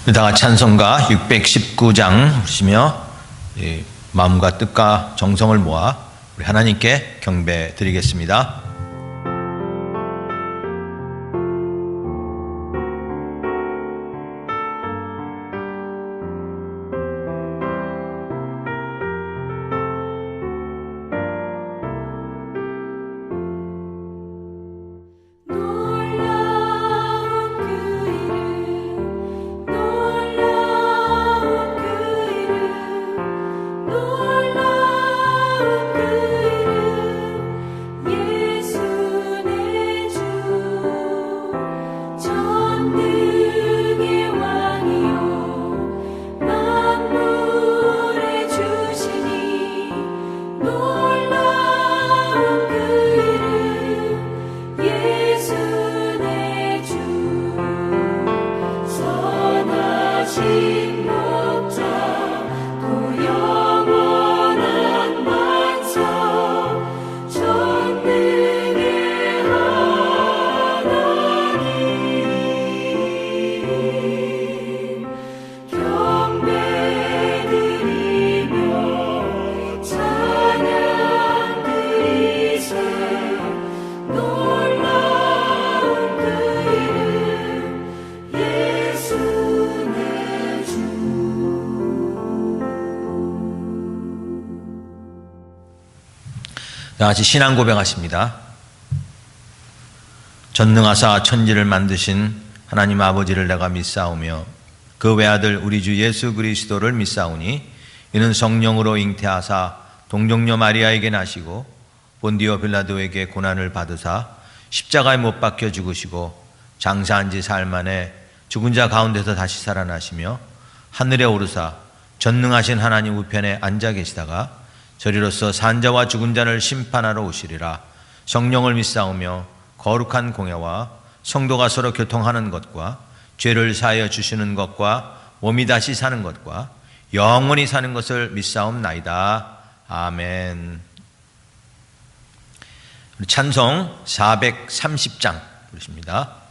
이따가 찬송가 619장 부르시며 마음과 뜻과 정성을 모아 우리 하나님께 경배 드리겠습니다. 다 같이 신앙 고백하십니다. 전능하사 천지를 만드신 하나님 아버지를 내가 믿사오며 그 외아들 우리 주 예수 그리스도를 믿사오니 이는 성령으로 잉태하사 동정녀 마리아에게 나시고 본디오 빌라도에게 고난을 받으사 십자가에 못 박혀 죽으시고 장사한 지 사흘 만에 죽은 자 가운데서 다시 살아나시며 하늘에 오르사 전능하신 하나님 우편에 앉아 계시다가 저리로서 산자와 죽은 자를 심판하러 오시리라. 성령을 믿사오며 거룩한 공예와 성도가 서로 교통하는 것과 죄를 사하여 주시는 것과 몸이 다시 사는 것과 영원히 사는 것을 믿사옵나이다. 아멘. 찬송 430장 부르십니다.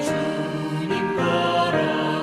주님 걸어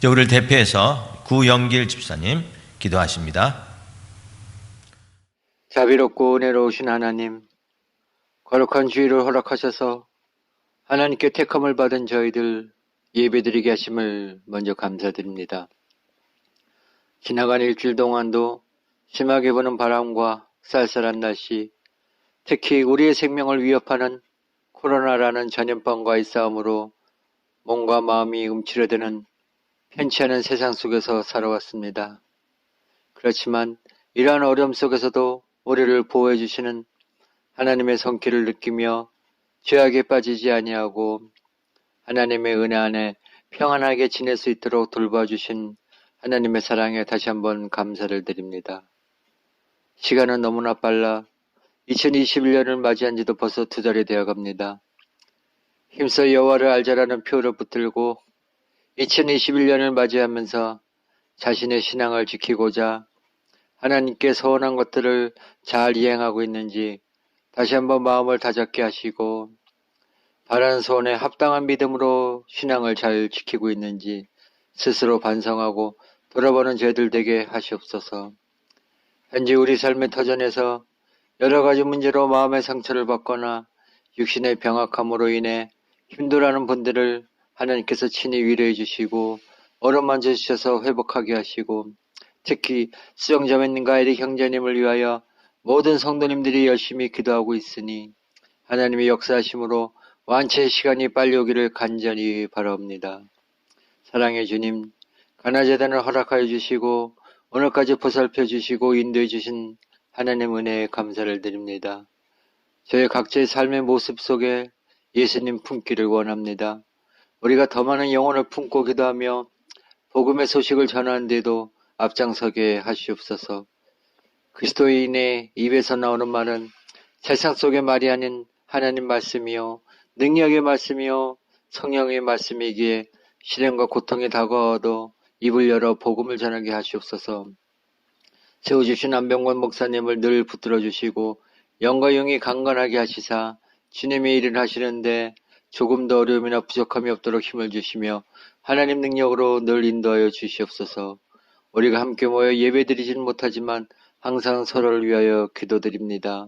우리를 대표해서 구영길 집사님 기도하십니다. 자비롭고 은혜로우신 하나님, 거룩한 주일을 허락하셔서 하나님께 택함을 받은 저희들 예배드리게 하심을 먼저 감사드립니다. 지나간 일주일 동안도 심하게 부는 바람과 쌀쌀한 날씨, 특히 우리의 생명을 위협하는 코로나라는 전염병과의 싸움으로 몸과 마음이 움츠러드는 편치 않은 세상 속에서 살아왔습니다. 그렇지만 이러한 어려움 속에서도 우리를 보호해 주시는 하나님의 손길을 느끼며 죄악에 빠지지 아니하고 하나님의 은혜 안에 평안하게 지낼 수 있도록 돌봐주신 하나님의 사랑에 다시 한번 감사를 드립니다. 시간은 너무나 빨라 2021년을 맞이한 지도 벌써 2달이 되어 갑니다. 힘써 여호와를 알자라는 표를 붙들고 2021년을 맞이하면서 자신의 신앙을 지키고자 하나님께 서원한 것들을 잘 이행하고 있는지 다시 한번 마음을 다잡게 하시고 바라는 소원에 합당한 믿음으로 신앙을 잘 지키고 있는지 스스로 반성하고 돌아보는 저희들 되게 하시옵소서. 현재 우리 삶의 터전에서 여러 가지 문제로 마음의 상처를 받거나 육신의 병약함으로 인해 힘들어하는 분들을 하나님께서 친히 위로해 주시고 어루만져 주셔서 회복하게 하시고 특히 수정자매님과 에릭 형제님을 위하여 모든 성도님들이 열심히 기도하고 있으니 하나님의 역사하심으로 완치의 시간이 빨리 오기를 간절히 바라옵니다. 사랑의 주님, 가나제단을 허락하여 주시고 오늘까지 보살펴 주시고 인도해 주신 하나님 은혜에 감사를 드립니다. 저희 각자의 삶의 모습 속에 예수님 품기를 원합니다. 우리가 더 많은 영혼을 품고 기도하며 복음의 소식을 전하는데도 앞장서게 하시옵소서. 그리스도인의 입에서 나오는 말은 세상 속의 말이 아닌 하나님 말씀이요 능력의 말씀이요 성령의 말씀이기에 시련과 고통이 다가와도 입을 열어 복음을 전하게 하시옵소서. 세워주신 안병권 목사님을 늘 붙들어 주시고 영과 영이 강건하게 하시사 주님의 일을 하시는데 조금 더 어려움이나 부족함이 없도록 힘을 주시며 하나님 능력으로 늘 인도하여 주시옵소서. 우리가 함께 모여 예배드리지는 못하지만 항상 서로를 위하여 기도드립니다.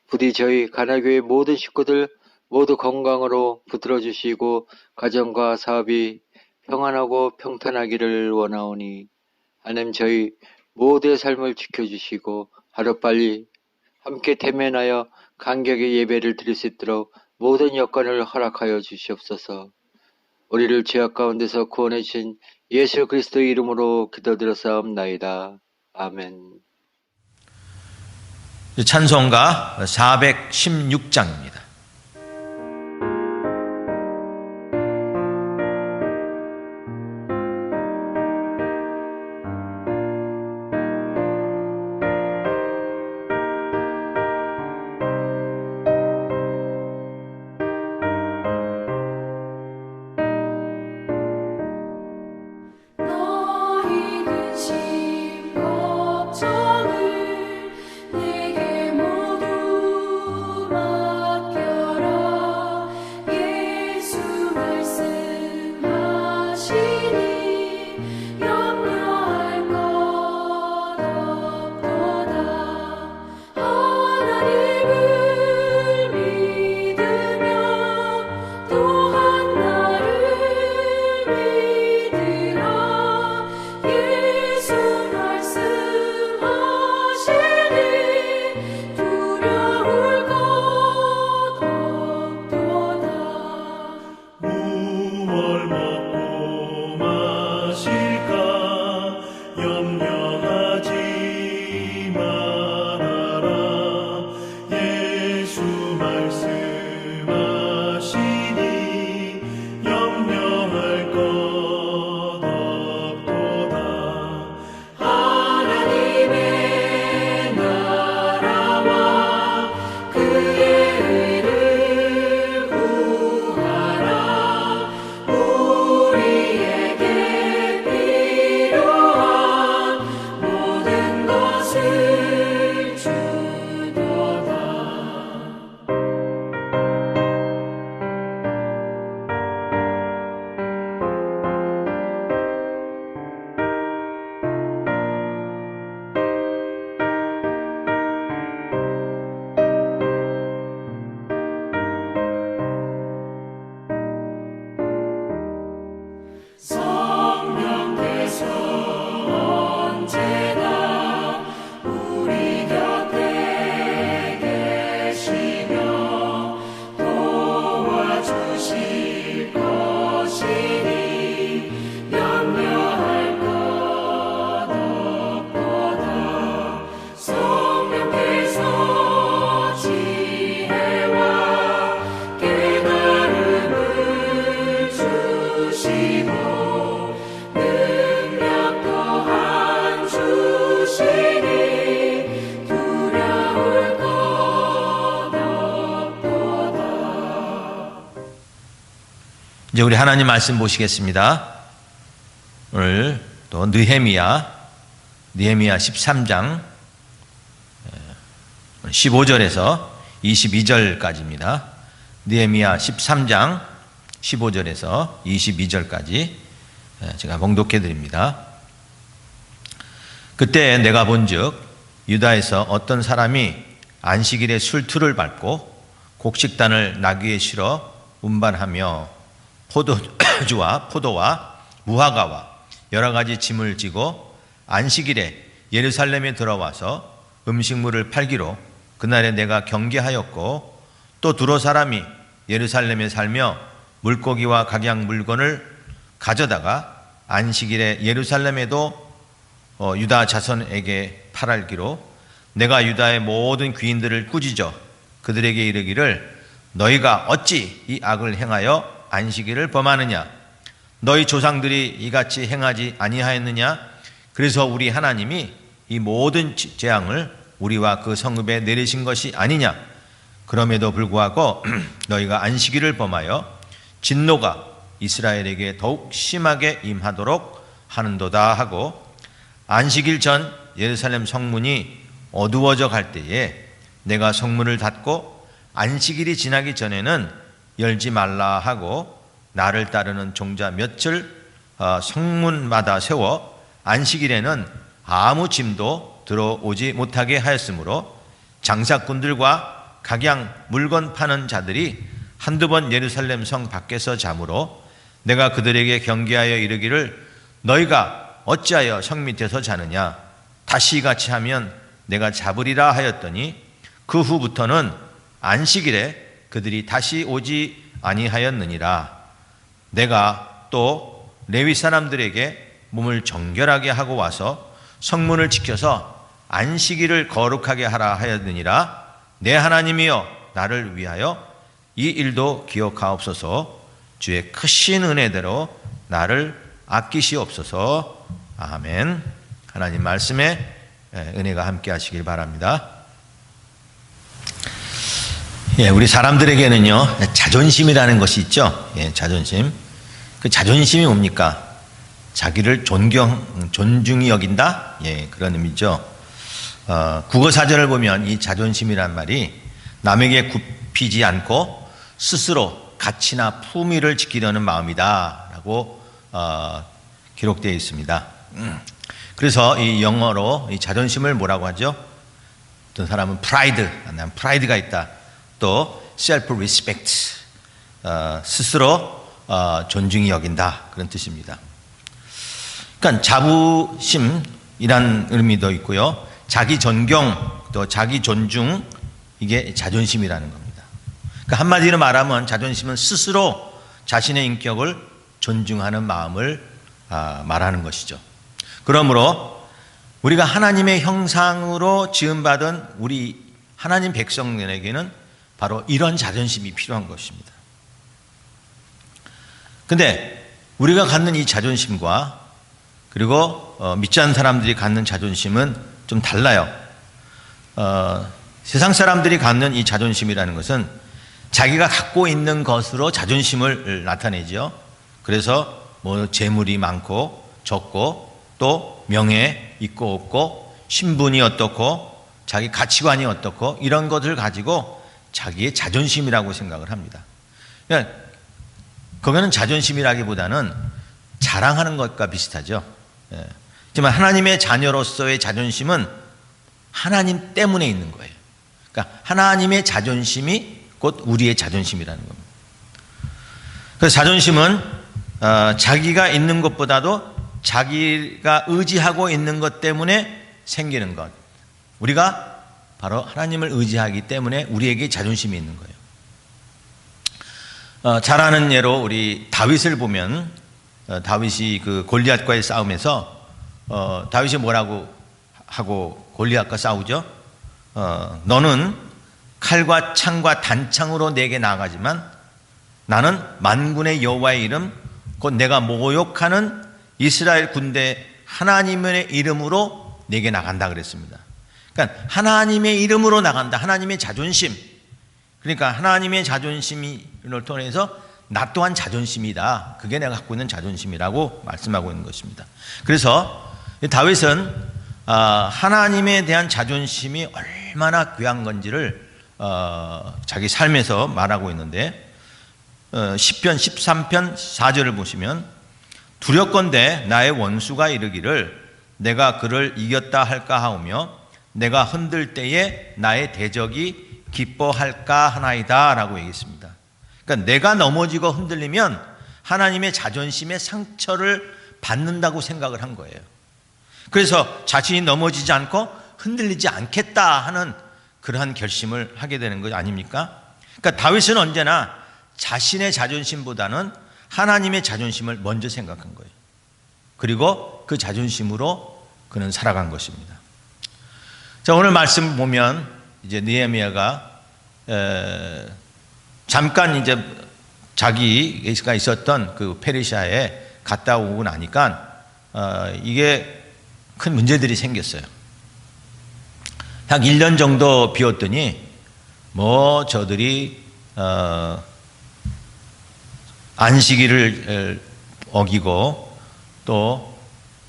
부디 저희 가나교회 모든 식구들 모두 건강으로 붙들어 주시고 가정과 사업이 평안하고 평탄하기를 원하오니 하나님 저희 모두의 삶을 지켜주시고 하루빨리 함께 대면하여 감격의 예배를 드릴 수 있도록 모든 여건을 허락하여 주시옵소서. 우리를 죄악 가운데서 구원해 주신 예수 그리스도의 이름으로 기도드렸사옵나이다. 아멘. 찬송가 416장입니다. 걱정을 내게 모두 맡겨 이제 우리 하나님 말씀 보시겠습니다. 오늘 또 느헤미야 13장 15절에서 22절까지입니다. 느헤미야 13장 15절에서 22절까지 제가 봉독해 드립니다. 그때 내가 본즉 유다에서 어떤 사람이 안식일에 술투를 밟고 곡식단을 나귀에 실어 운반하며 포도주와 포도와 무화과와 여러 가지 짐을 지고 안식일에 예루살렘에 들어와서 음식물을 팔기로 그날에 내가 경계하였고, 또 두로 사람이 예루살렘에 살며 물고기와 각양 물건을 가져다가 안식일에 예루살렘에도 유다 자손에게 팔기로 내가 유다의 모든 귀인들을 꾸짖어 그들에게 이르기를 너희가 어찌 이 악을 행하여 안식일을 범하느냐? 너희 조상들이 이같이 행하지 아니하였느냐? 그래서 우리 하나님이 이 모든 재앙을 우리와 그 성읍에 내리신 것이 아니냐? 그럼에도 불구하고 너희가 안식일을 범하여 진노가 이스라엘에게 더욱 심하게 임하도록 하는도다 하고, 안식일 전 예루살렘 성문이 어두워져 갈 때에 내가 성문을 닫고 안식일이 지나기 전에는 열지 말라 하고, 나를 따르는 종자 몇을 성문마다 세워 안식일에는 아무 짐도 들어오지 못하게 하였으므로 장사꾼들과 각양 물건 파는 자들이 한두 번 예루살렘 성 밖에서 자므로 내가 그들에게 경계하여 이르기를 너희가 어찌하여 성 밑에서 자느냐? 다시 이같이 하면 내가 잡으리라 하였더니 그 후부터는 안식일에 그들이 다시 오지 아니하였느니라. 내가 또 레위 사람들에게 몸을 정결하게 하고 와서 성문을 지켜서 안식일을 거룩하게 하라 하였느니라. 내 하나님이여 나를 위하여 이 일도 기억하옵소서. 주의 크신 은혜대로 나를 아끼시옵소서. 아멘. 하나님 말씀에 은혜가 함께 하시길 바랍니다. 우리 사람들에게는요, 자존심이라는 것이 있죠. 자존심. 그 자존심이 뭡니까? 자기를 존중히 여긴다? 그런 의미죠. 국어 사전을 보면 이 자존심이란 말이 남에게 굽히지 않고 스스로 가치나 품위를 지키려는 마음이다 라고 기록되어 있습니다. 그래서 이 영어로 이 자존심을 뭐라고 하죠? 어떤 사람은 프라이드, 난 프라이드가 있다. 또 self respect, 스스로 존중히 여긴다, 그런 뜻입니다. 그러니까 자부심이란 의미도 있고요, 자기 존경, 또 자기 존중, 이게 자존심이라는 겁니다. 그러니까 한마디로 말하면 자존심은 스스로 자신의 인격을 존중하는 마음을 말하는 것이죠. 그러므로 우리가 하나님의 형상으로 지음받은 우리 하나님 백성들에게는 바로 이런 자존심이 필요한 것입니다. 근데 우리가 갖는 이 자존심과 그리고 믿지 않는 사람들이 갖는 자존심은 좀 달라요. 세상 사람들이 갖는 이 자존심이라는 것은 자기가 갖고 있는 것으로 자존심을 나타내죠. 그래서 뭐 재물이 많고 적고, 또 명예 있고 없고, 신분이 어떻고, 자기 가치관이 어떻고, 이런 것을 가지고 자기의 자존심이라고 생각을 합니다. 그러니까 그거는 자존심이라기보다는 자랑하는 것과 비슷하죠. 하지만 하나님의 자녀로서의 자존심은 하나님 때문에 있는 거예요. 그러니까 하나님의 자존심이 곧 우리의 자존심이라는 겁니다. 그래서 자존심은 자기가 있는 것보다도 자기가 의지하고 있는 것 때문에 생기는 것. 우리가 바로 하나님을 의지하기 때문에 우리에게 자존심이 있는 거예요. 잘 아는 예로 우리 다윗을 보면, 다윗이 그 골리앗과의 싸움에서 다윗이 뭐라고 하고 골리앗과 싸우죠? 너는 칼과 창과 단창으로 내게 나아가지만 나는 만군의 여호와의 이름, 곧 내가 모욕하는 이스라엘 군대 하나님의 이름으로 내게 나간다 그랬습니다. 그러니까 하나님의 이름으로 나간다. 하나님의 자존심. 그러니까 하나님의 자존심을 통해서 나 또한 자존심이다. 그게 내가 갖고 있는 자존심이라고 말씀하고 있는 것입니다. 그래서 다윗은 하나님에 대한 자존심이 얼마나 귀한 건지를 자기 삶에서 말하고 있는데, 시편 13편 4절을 보시면 두렵건대 나의 원수가 이르기를 내가 그를 이겼다 할까 하오며 내가 흔들 때에 나의 대적이 기뻐할까 하나이다 라고 얘기했습니다. 그러니까 내가 넘어지고 흔들리면 하나님의 자존심에 상처를 받는다고 생각을 한 거예요. 그래서 자신이 넘어지지 않고 흔들리지 않겠다 하는 그러한 결심을 하게 되는 것 아닙니까? 그러니까 다윗은 언제나 자신의 자존심보다는 하나님의 자존심을 먼저 생각한 거예요. 그리고 그 자존심으로 그는 살아간 것입니다. 자, 오늘 말씀 보면 이제 느헤미야가 잠깐 이제 자기가 있었던 그 페르시아에 갔다 오고 나니까 이게 큰 문제들이 생겼어요. 약 1년 정도 비웠더니 뭐 저들이 안식일을 어기고 또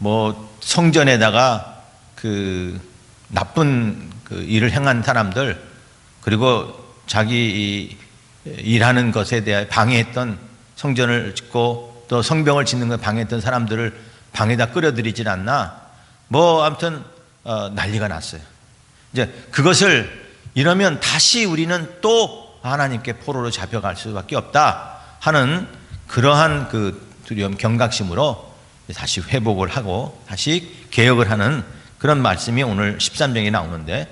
뭐 성전에다가 그 나쁜 그 일을 행한 사람들, 그리고 자기 일하는 것에 대해 방해했던, 성전을 짓고 또 성벽을 짓는 걸 방해했던 사람들을 방에다 끌어들이질 않나, 뭐 아무튼 난리가 났어요. 이제 그것을 이러면 다시 우리는 또 하나님께 포로로 잡혀갈 수밖에 없다 하는 그러한 그 두려움, 경각심으로 다시 회복을 하고 다시 개혁을 하는 그런 말씀이 오늘 13장에 나오는데,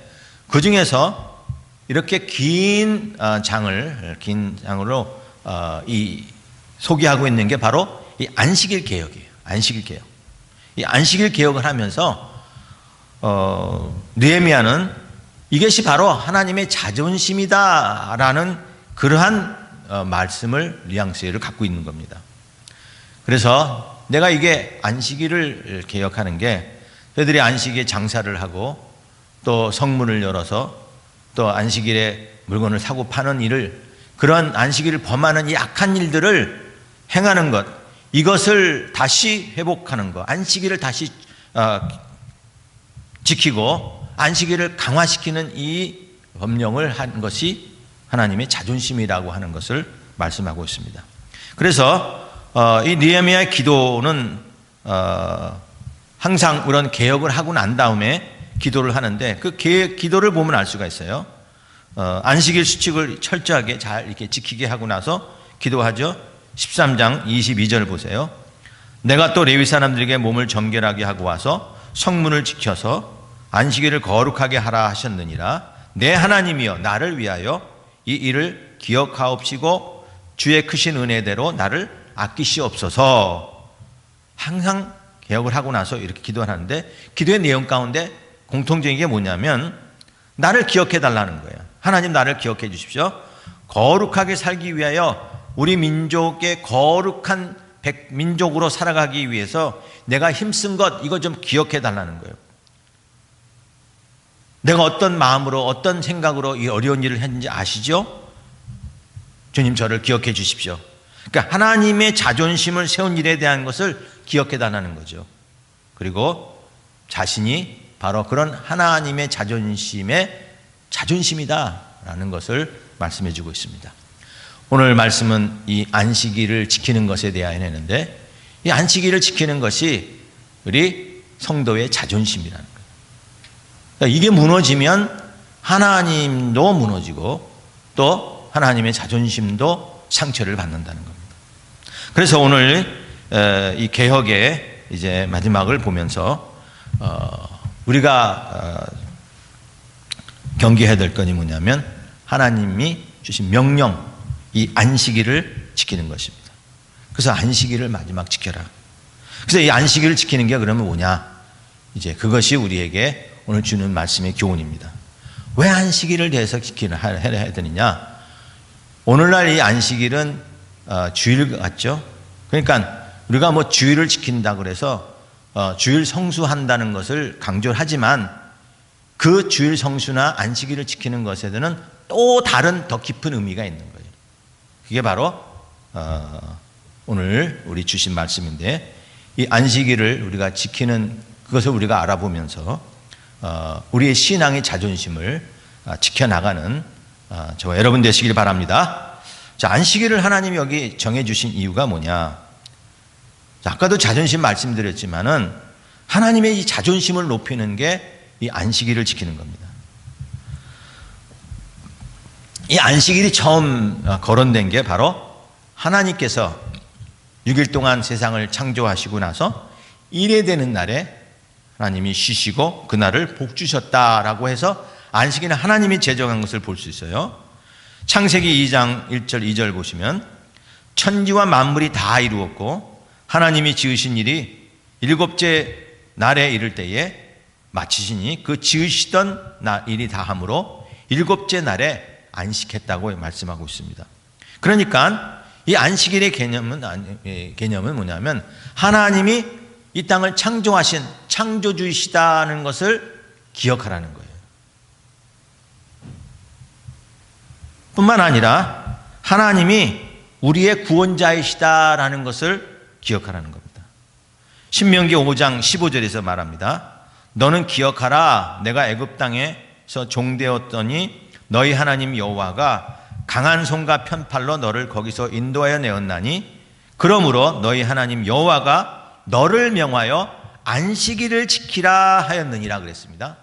그 중에서 이렇게 긴 장으로 소개하고 있는 게 바로 이 안식일 개혁이에요. 안식일 개혁. 이 안식일 개혁을 하면서 느헤미야는 이것이 바로 하나님의 자존심이다라는 그러한 말씀을 뉘앙스를 갖고 있는 겁니다. 그래서 내가 이게 안식일을 개혁하는 게, 저희들이 안식일에 장사를 하고 또 성문을 열어서 또 안식일에 물건을 사고 파는 일을, 그런 안식일을 범하는 이 악한 일들을 행하는 것, 이것을 다시 회복하는 것, 안식일을 다시 지키고 안식일을 강화시키는 이 법령을 한 것이 하나님의 자존심이라고 하는 것을 말씀하고 있습니다. 그래서 이 느헤미야의 기도는 항상 그런 개혁을 하고 난 다음에 기도를 하는데, 그 기도를 보면 알 수가 있어요. 안식일 수칙을 철저하게 잘 이렇게 지키게 하고 나서 기도하죠. 13장 22절 보세요. 내가 또 레위 사람들에게 몸을 정결하게 하고 와서 성문을 지켜서 안식일을 거룩하게 하라 하셨느니라. 내 하나님이여 나를 위하여 이 일을 기억하옵시고 주의 크신 은혜대로 나를 아끼시옵소서. 항상 개혁을 하고 나서 이렇게 기도를 하는데, 기도의 내용 가운데 공통적인 게 뭐냐면 나를 기억해 달라는 거예요. 하나님 나를 기억해 주십시오. 거룩하게 살기 위하여, 우리 민족의 거룩한 민족으로 살아가기 위해서 내가 힘쓴 것, 이거 좀 기억해 달라는 거예요. 내가 어떤 마음으로 어떤 생각으로 이 어려운 일을 했는지 아시죠? 주님 저를 기억해 주십시오. 그러니까 하나님의 자존심을 세운 일에 대한 것을 기억해 달라는 거죠. 그리고 자신이 바로 그런 하나님의 자존심의 자존심이다라는 것을 말씀해 주고 있습니다. 오늘 말씀은 이 안식일을 지키는 것에 대하여 했는데, 이 안식일을 지키는 것이 우리 성도의 자존심이라는 거예요. 그러니까 이게 무너지면 하나님도 무너지고 또 하나님의 자존심도 상처를 받는다는 겁니다. 그래서 오늘 이 개혁의 이제 마지막을 보면서 우리가 경계해야 될 건이 뭐냐면, 하나님이 주신 명령, 이 안식일을 지키는 것입니다. 그래서 안식일을 마지막 지켜라. 그래서 이 안식일을 지키는 게 그러면 뭐냐? 이제 그것이 우리에게 오늘 주는 말씀의 교훈입니다. 왜 안식일을 대해서 해야 되느냐? 오늘날 이 안식일은 주일 같죠? 그러니까 우리가 뭐 주일을 지킨다 그래서 주일 성수한다는 것을 강조를 하지만, 그 주일 성수나 안식일을 지키는 것에는 또 다른 더 깊은 의미가 있는 거예요. 그게 바로 오늘 우리 주신 말씀인데, 이 안식일을 우리가 지키는 그것을 우리가 알아보면서 우리의 신앙의 자존심을 지켜나가는 저와 여러분 되시길 바랍니다. 자, 안식일을 하나님이 여기 정해주신 이유가 뭐냐? 자, 아까도 자존심 말씀드렸지만은 하나님의 이 자존심을 높이는 게 이 안식일을 지키는 겁니다. 이 안식일이 처음 거론된 게 바로 하나님께서 6일 동안 세상을 창조하시고 나서 1회 되는 날에 하나님이 쉬시고 그날을 복 주셨다라고 해서 안식일은 하나님이 제정한 것을 볼 수 있어요. 창세기 2장 1절 2절 보시면 천지와 만물이 다 이루었고 하나님이 지으신 일이 일곱째 날에 이를 때에 마치시니 그 지으시던 일이 다함으로 일곱째 날에 안식했다고 말씀하고 있습니다. 그러니까 이 안식일의 개념은 뭐냐면 하나님이 이 땅을 창조하신 창조주이시다는 것을 기억하라는 거예요. 뿐만 아니라 하나님이 우리의 구원자이시다라는 것을 기억하라는 겁니다. 신명기 5장 15절에서 말합니다. 너는 기억하라. 내가 애굽 땅에서 종되었더니 너희 하나님 여호와가 강한 손과 편팔로 너를 거기서 인도하여 내었나니 그러므로 너희 하나님 여호와가 너를 명하여 안식일을 지키라 하였느니라 그랬습니다.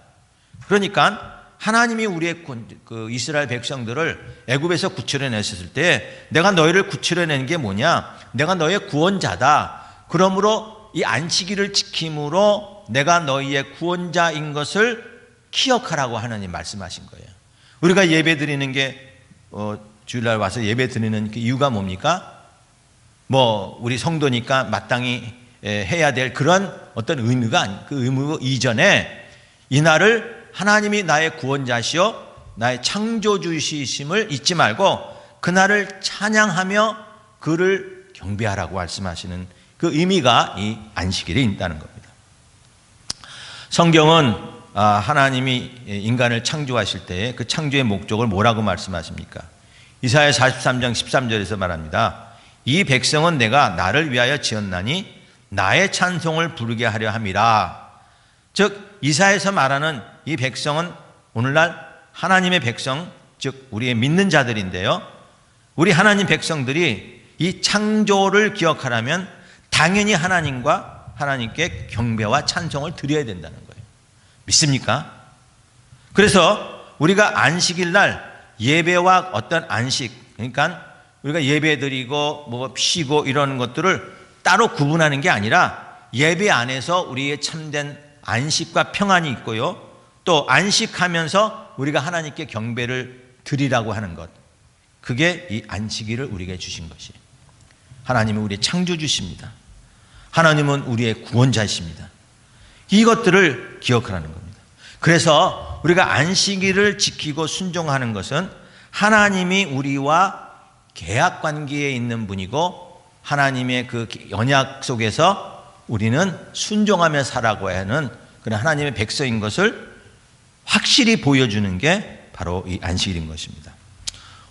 그러니까 하나님이 우리의 그 이스라엘 백성들을 애굽에서 구출해냈을 때 내가 너희를 구출해낸 게 뭐냐? 내가 너희의 구원자다. 그러므로 이 안식일을 지킴으로 내가 너희의 구원자인 것을 기억하라고 하나님 말씀하신 거예요. 우리가 예배 드리는 게 주일날 와서 예배 드리는 그 이유가 뭡니까? 우리 성도니까 마땅히 해야 될 그런 어떤 의무가 아니, 그 의무 이전에 이날을 하나님이 나의 구원자시요 나의 창조주이심을 잊지 말고 그날을 찬양하며 그를 경배하라고 말씀하시는 그 의미가 이 안식일에 있다는 겁니다. 성경은 하나님이 인간을 창조하실 때 그 창조의 목적을 뭐라고 말씀하십니까? 이사야 43장 13절에서 말합니다. 이 백성은 내가 나를 위하여 지었나니 나의 찬송을 부르게 하려 함이라. 즉 이사야에서 말하는 이 백성은 오늘날 하나님의 백성, 즉 우리의 믿는 자들인데요. 우리 하나님 백성들이 이 창조를 기억하려면 당연히 하나님께 경배와 찬송을 드려야 된다는 거예요. 믿습니까? 그래서 우리가 안식일 날 예배와 어떤 안식, 그러니까 우리가 예배 드리고 쉬고 이런 것들을 따로 구분하는 게 아니라 예배 안에서 우리의 참된 안식과 평안이 있고요. 또 안식하면서 우리가 하나님께 경배를 드리라고 하는 것. 그게 이 안식일을 우리에게 주신 것이에요. 하나님은 우리의 창조주십니다. 하나님은 우리의 구원자이십니다. 이것들을 기억하라는 겁니다. 그래서 우리가 안식일을 지키고 순종하는 것은 하나님이 우리와 계약 관계에 있는 분이고 하나님의 그 언약 속에서 우리는 순종하며 살아가고 하는 그런 하나님의 백성인 것을 확실히 보여주는 게 바로 이 안식일인 것입니다.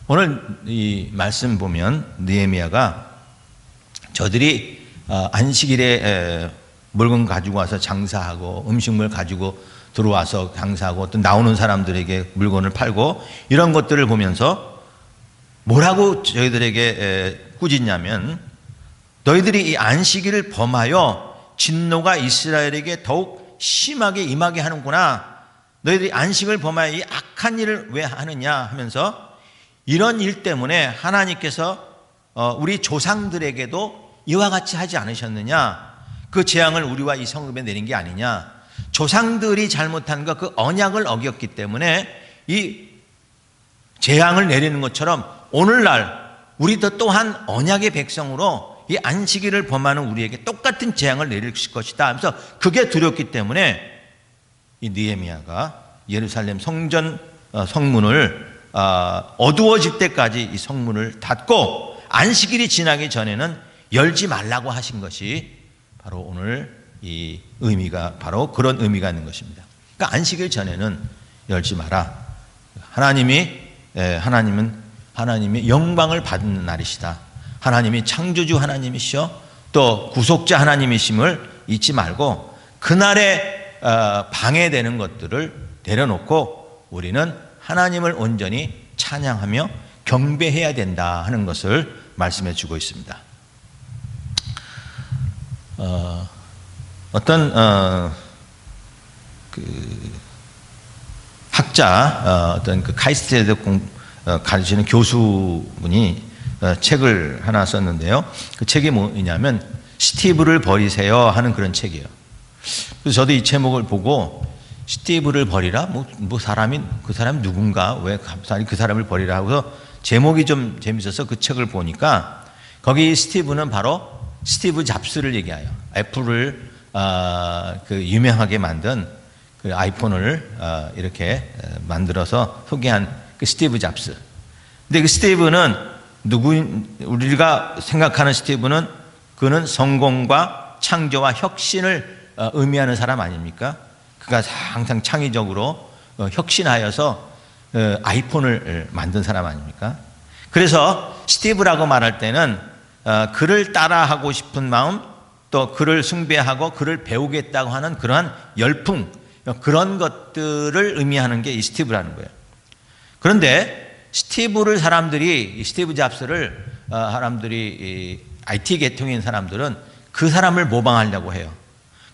오늘 이 말씀 보면 느헤미야가 저들이 안식일에 물건 가지고 와서 장사하고 음식물 가지고 들어와서 장사하고 또 나오는 사람들에게 물건을 팔고 이런 것들을 보면서 뭐라고 저희들에게 꾸짖냐면 너희들이 이 안식일을 범하여 진노가 이스라엘에게 더욱 심하게 임하게 하는구나. 너희들이 안식을 범하여 이 악한 일을 왜 하느냐 하면서 이런 일 때문에 하나님께서 우리 조상들에게도 이와 같이 하지 않으셨느냐. 그 재앙을 우리와 이 성읍에 내린 게 아니냐. 조상들이 잘못한 것, 그 언약을 어겼기 때문에 이 재앙을 내리는 것처럼 오늘날 우리도 또한 언약의 백성으로 이 안식일을 범하는 우리에게 똑같은 재앙을 내릴 것이다 하면서 그게 두렵기 때문에 이 느헤미야가 예루살렘 성전 성문을 어두워질 때까지 이 성문을 닫고 안식일이 지나기 전에는 열지 말라고 하신 것이 바로 오늘 이 의미가 바로 그런 의미가 있는 것입니다. 그러니까 안식일 전에는 열지 마라. 하나님은 하나님의 영광을 받는 날이시다. 하나님이 창조주 하나님이시오, 또 구속자 하나님이심을 잊지 말고 그날에 방해되는 것들을 내려놓고 우리는 하나님을 온전히 찬양하며 경배해야 된다 하는 것을 말씀해 주고 있습니다. 어떤 학자, 어떤 그 카이스트에서 가르치는 교수분이 책을 하나 썼는데요. 그 책이 뭐냐면 스티브를 버리세요 하는 그런 책이에요. 그래서 저도 이 제목을 보고 스티브를 버리라? 뭐 사람이, 그 사람이 누군가? 왜 갑자기 그 사람을 버리라 하고서 제목이 좀 재밌어서 그 책을 보니까 거기 스티브는 바로 스티브 잡스를 얘기해요. 애플을 그 유명하게 만든 그 아이폰을 이렇게 만들어서 소개한 그 스티브 잡스. 근데 그 스티브는 우리가 생각하는 스티브는 그는 성공과 창조와 혁신을 의미하는 사람 아닙니까? 그가 항상 창의적으로 혁신하여서 아이폰을 만든 사람 아닙니까? 그래서 스티브라고 말할 때는 그를 따라하고 싶은 마음, 또 그를 숭배하고 그를 배우겠다고 하는 그러한 열풍, 그런 것들을 의미하는 게 이 스티브라는 거예요. 그런데 스티브 잡스를 사람들이 IT 계통인 사람들은 그 사람을 모방하려고 해요.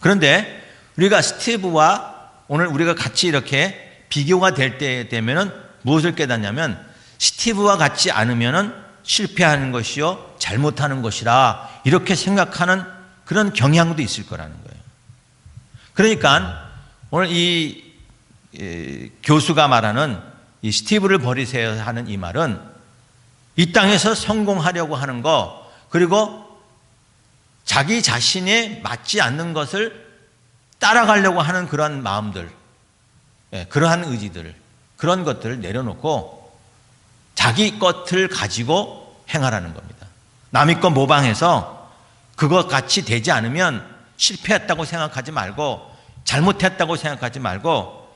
그런데 우리가 스티브와 오늘 우리가 같이 이렇게 비교가 될 때 되면은 무엇을 깨닫냐면 스티브와 같지 않으면은 실패하는 것이요 잘못하는 것이라 이렇게 생각하는 그런 경향도 있을 거라는 거예요. 그러니까 오늘 이 교수가 말하는 이 스티브를 버리세요 하는 이 말은 이 땅에서 성공하려고 하는 거, 그리고 자기 자신에 맞지 않는 것을 따라가려고 하는 그런 마음들, 그러한 의지들, 그런 것들을 내려놓고 자기 것을 가지고 행하라는 겁니다. 남의 것 모방해서 그것 같이 되지 않으면 실패했다고 생각하지 말고 잘못했다고 생각하지 말고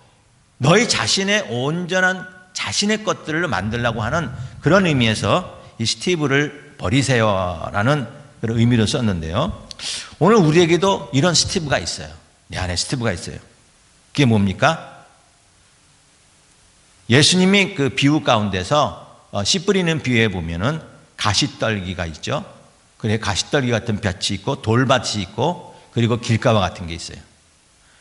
너희 자신의 온전한 자신의 것들을 만들려고 하는 그런 의미에서 이 스티브를 버리세요라는 그런 의미로 썼는데요. 오늘 우리에게도 이런 스티브가 있어요. 내 안에 스티브가 있어요. 그게 뭡니까? 예수님이 그 비유 가운데서 씨 뿌리는 비유에 보면은 가시떨기가 있죠. 그래 가시떨기 같은 밭이 있고 돌밭이 있고 그리고 길가와 같은 게 있어요.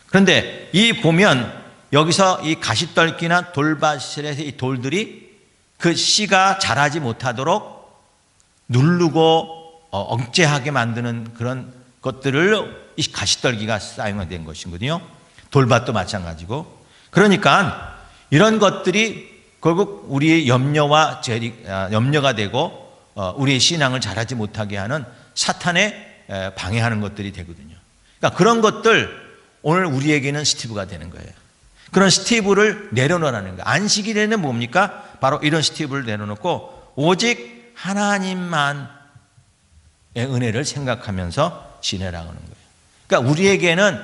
그런데 이 보면 여기서 이 가시떨기나 돌밭에서 이 돌들이 그 씨가 자라지 못하도록 누르고 억제하게 만드는 그런 것들을 이 가시떨기가 사용된 것이거든요. 돌밭도 마찬가지고. 그러니까 이런 것들이 결국 우리의 염려가 되고 우리의 신앙을 자라지 못하게 하는 사탄의 방해하는 것들이 되거든요. 그러니까 그런 것들 오늘 우리에게는 스티브가 되는 거예요. 그런 스티브를 내려놓으라는 거예요. 안식일에는 뭡니까? 바로 이런 스티브를 내려놓고 오직 하나님만의 은혜를 생각하면서 지내라는 거예요. 그러니까 우리에게는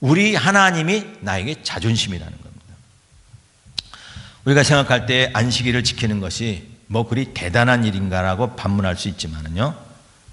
우리 하나님이 나에게 자존심이라는 겁니다. 우리가 생각할 때 안식일을 지키는 것이 뭐 그리 대단한 일인가라고 반문할 수 있지만은요.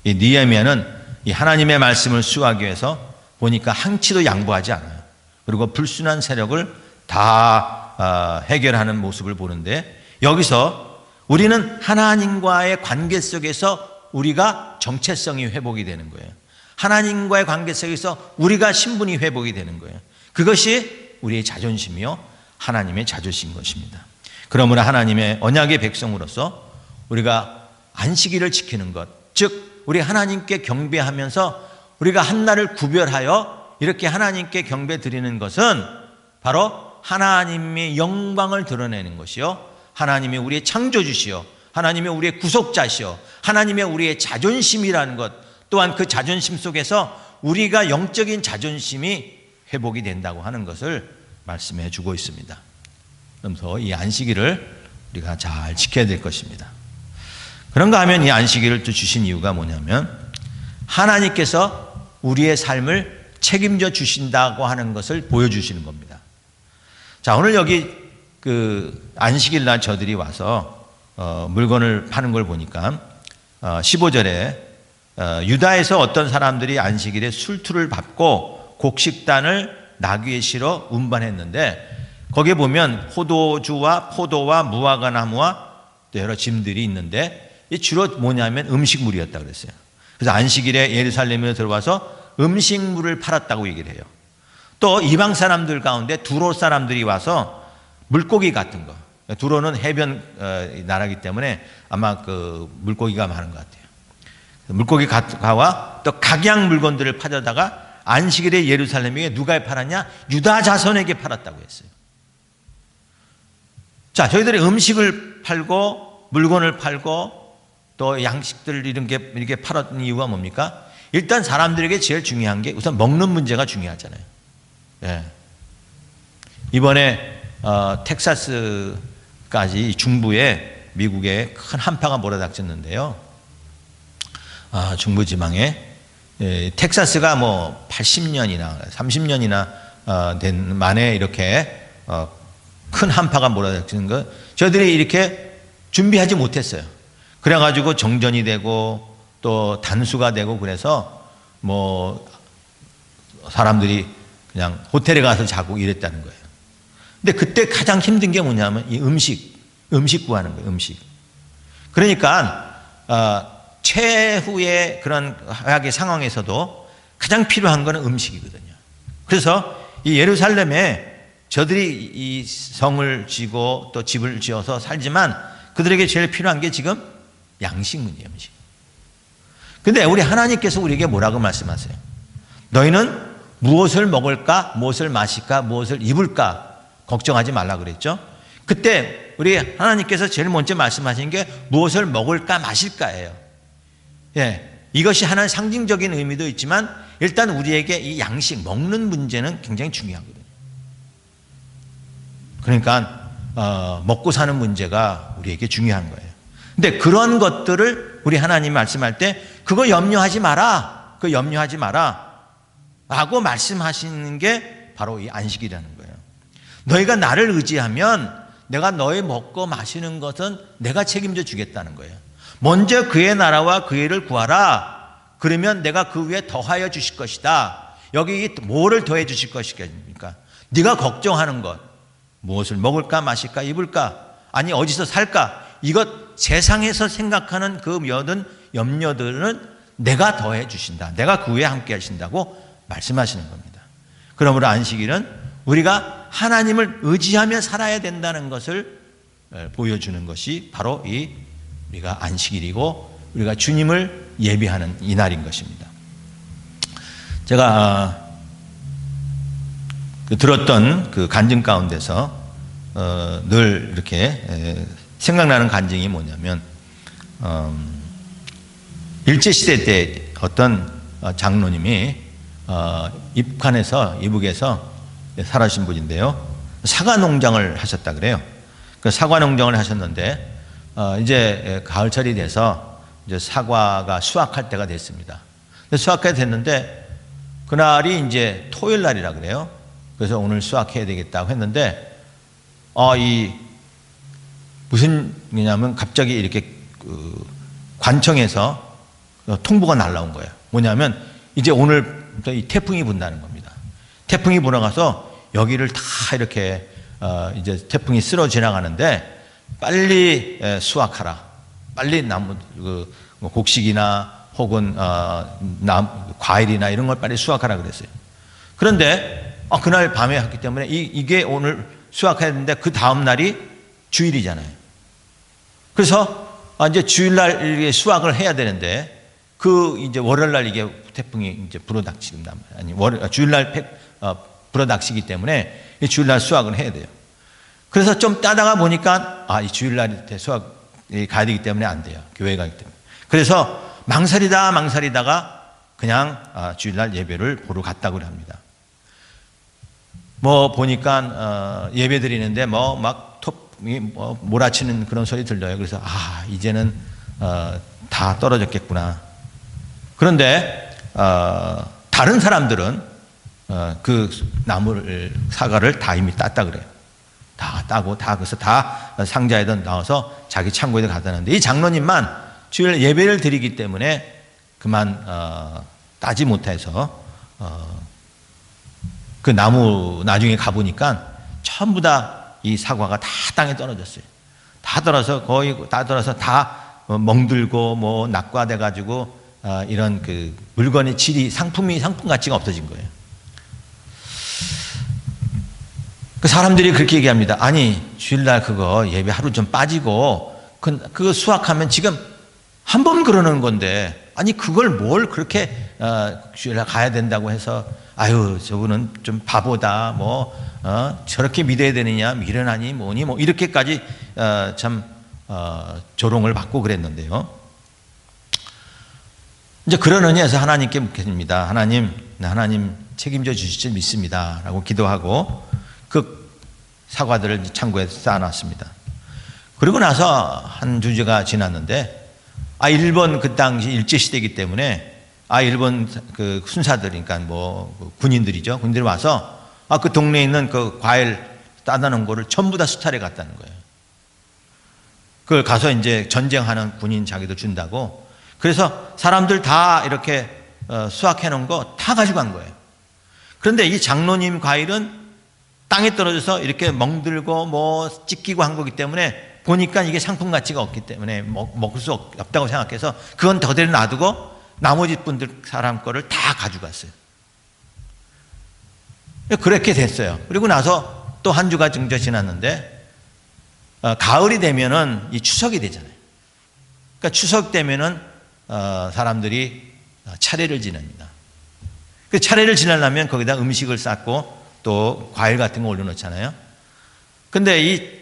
이 느헤미야는 이 하나님의 말씀을 수호하기 위해서 보니까 한치도 양보하지 않아요. 그리고 불순한 세력을 다 해결하는 모습을 보는데 여기서 우리는 하나님과의 관계 속에서 우리가 정체성이 회복이 되는 거예요. 하나님과의 관계 속에서 우리가 신분이 회복이 되는 거예요. 그것이 우리의 자존심이요 하나님의 자존심인 것입니다. 그러므로 하나님의 언약의 백성으로서 우리가 안식일을 지키는 것, 즉 우리 하나님께 경배하면서 우리가 한날을 구별하여 이렇게 하나님께 경배 드리는 것은 바로 하나님의 영광을 드러내는 것이요 하나님이 우리의 창조주시요 하나님이 우리의 구속자시요 하나님의 우리의 자존심이라는 것, 또한 그 자존심 속에서 우리가 영적인 자존심이 회복이 된다고 하는 것을 말씀해 주고 있습니다. 그래서 이 안식일을 우리가 잘 지켜야 될 것입니다. 그런가 하면 이 안식일을 또 주신 이유가 뭐냐면 하나님께서 우리의 삶을 책임져 주신다고 하는 것을 보여주시는 겁니다. 자, 오늘 여기 그 안식일 날 저들이 와서 물건을 파는 걸 보니까 15절에 유다에서 어떤 사람들이 안식일에 술투를 밟고 곡식단을 나귀에 실어 운반했는데 거기에 보면 포도주와 포도와 무화과 나무와 또 여러 짐들이 있는데 주로 뭐냐면 음식물이었다고 그랬어요. 그래서 안식일에 예루살렘에 들어와서 음식물을 팔았다고 얘기를 해요. 또 이방 사람들 가운데 두로 사람들이 와서 물고기 같은 거, 두로는 해변 나라이기 때문에 아마 그 물고기가 많은 것 같아요. 물고기가 또 각양 물건들을 팔려다가 안식일에 예루살렘에 누가 팔았냐? 유다 자손에게 팔았다고 했어요. 자, 저희들이 음식을 팔고 물건을 팔고 또 양식들 이렇게 팔았던 이유가 뭡니까? 일단 사람들에게 제일 중요한 게 우선 먹는 문제가 중요하잖아요. 예. 이번에 텍사스까지 중부에 미국에 큰 한파가 몰아닥쳤는데요. 중부 지방에 텍사스가 뭐 80년이나 30년이나 된 만에 이렇게 큰 한파가 몰아닥치는 거 저희들이 이렇게 준비하지 못했어요. 그래가지고 정전이 되고 또 단수가 되고 그래서 뭐 사람들이 그냥 호텔에 가서 자고 이랬다는 거예요. 근데 그때 가장 힘든 게 뭐냐면 이 음식 구하는 거예요. 음식. 그러니까 최후의 그런 화약의 상황에서도 가장 필요한 거는 음식이거든요. 그래서 이 예루살렘에 저들이 이 성을 지고 또 집을 지어서 살지만 그들에게 제일 필요한 게 지금 양식문이에요. 음식. 근데 우리 하나님께서 우리에게 뭐라고 말씀하세요? 너희는 무엇을 먹을까? 무엇을 마실까? 무엇을 입을까? 걱정하지 말라 그랬죠? 그때 우리 하나님께서 제일 먼저 말씀하신 게 무엇을 먹을까? 마실까예요. 예, 이것이 하나의 상징적인 의미도 있지만 일단 우리에게 이 양식, 먹는 문제는 굉장히 중요하거든요. 그러니까 먹고 사는 문제가 우리에게 중요한 거예요. 근데 그런 것들을 우리 하나님 말씀할 때 그거 염려하지 마라. 그거 염려하지 마라. 라고 말씀하시는 게 바로 이 안식이라는 거예요. 너희가 나를 의지하면 내가 너희 먹고 마시는 것은 내가 책임져 주겠다는 거예요. 먼저 그의 나라와 그의 일을 구하라. 그러면 내가 그 위에 더하여 주실 것이다. 여기 뭐를 더해 주실 것입니까? 네가 걱정하는 것. 무엇을 먹을까 마실까 입을까 아니 어디서 살까 이것 세상에서 생각하는 그 모든 염려들은 내가 더해 주신다. 내가 그 위에 함께 하신다고 말씀하시는 겁니다. 그러므로 안식일은 우리가 하나님을 의지하며 살아야 된다는 것을 보여주는 것이 바로 이 우리가 안식일이고 우리가 주님을 예비하는 이날인 것입니다. 제가 들었던 그 간증 가운데서 늘 이렇게 생각나는 간증이 뭐냐면 일제시대 때 어떤 장로님이 이북에서 살아신 분인데요. 사과 농장을 하셨다 그래요. 그 사과 농장을 하셨는데 이제 가을철이 돼서 이제 사과가 수확할 때가 됐습니다. 수확할 때 됐는데 그날이 이제 토요일 날이라 그래요. 그래서 오늘 수확해야 되겠다고 했는데 이 무슨 일이냐면 갑자기 이렇게 관청에서 통보가 날라온 거예요. 뭐냐면 이제 오늘부터 이 태풍이 분다는 겁니다. 태풍이 불어가서 여기를 다 이렇게 이제 태풍이 쓸어 지나가는데 빨리 수확하라. 빨리 나무 곡식이나 혹은 과일이나 이런 걸 빨리 수확하라 그랬어요. 그런데 그날 밤에 했기 때문에 이게 오늘 수확해야 되는데 그 다음 날이 주일이잖아요. 그래서 이제 주일날 수확을 해야 되는데 그 이제 월요일날 이게 태풍이 이제 불어닥친단 말이에요. 아니 주일날 불어닥치기 때문에 주일날 수확을 해야 돼요. 그래서 좀 따다가 보니까 이 주일날 수확이 가야 되기 때문에 안 돼요. 교회 가기 때문에. 그래서 망설이다가 그냥 주일날 예배를 보러 갔다고 합니다. 뭐 보니까 예배 드리는데 뭐 막 몰아치는 그런 소리 들려요. 그래서 이제는 다 떨어졌겠구나. 그런데 다른 사람들은 그 나무를 사과를 다 이미 땄다 그래요. 다 따고 그래서 다 상자에다 넣어서 자기 창고에 갖다 놨는데 이 장로님만 주일 예배를 드리기 때문에 그만 따지 못해서 그 나무 나중에 가보니까 전부 다 이 사과가 다 땅에 떨어졌어요. 다 떨어서 거의 다 떨어서 다 멍들고 뭐 낙과돼 가지고 이런 그 물건의 질이 상품 가치가 없어진 거예요. 그 사람들이 그렇게 얘기합니다. 아니 주일날 그거 예배 하루 좀 빠지고 그거 수확하면 지금 한 번 그러는 건데 아니 그걸 뭘 그렇게 주일날 가야 된다고 해서 아유 저거는 좀 바보다 뭐 저렇게 믿어야 되느냐 미련하니 뭐니 뭐 이렇게까지 참 조롱을 받고 그랬는데요. 이제 그러느니 해서 하나님께 묻겠습니다. 하나님 책임져 주실 줄 믿습니다 라고 기도하고 그 사과들을 창고에 쌓아놨습니다. 그리고 나서 한 주제가 지났는데 일본 그 당시 일제시대이기 때문에 일본 그 순사들, 그러니까 뭐 군인들이죠. 군인들이 와서 그 동네에 있는 그 과일 따다 놓은 거를 전부 다 수탈해 갔다는 거예요. 그걸 가서 이제 전쟁하는 군인 자기도 준다고. 그래서 사람들 다 이렇게 수확해 놓은 거 다 가지고 간 거예요. 그런데 이 장로님 과일은 땅에 떨어져서 이렇게 멍들고 뭐 찢기고 한 거기 때문에 보니까 이게 상품 가치가 없기 때문에 먹을 수 없다고 생각해서 그건 그대로 놔두고 나머지 분들 사람 거를 다 가져갔어요. 그렇게 됐어요. 그리고 나서 또 한 주가 정도 지났는데 가을이 되면은 이 추석이 되잖아요. 그러니까 추석 되면은 사람들이 차례를 지냅니다. 그 차례를 지내려면 거기다 음식을 쌓고 또 과일 같은 거 올려놓잖아요. 근데 이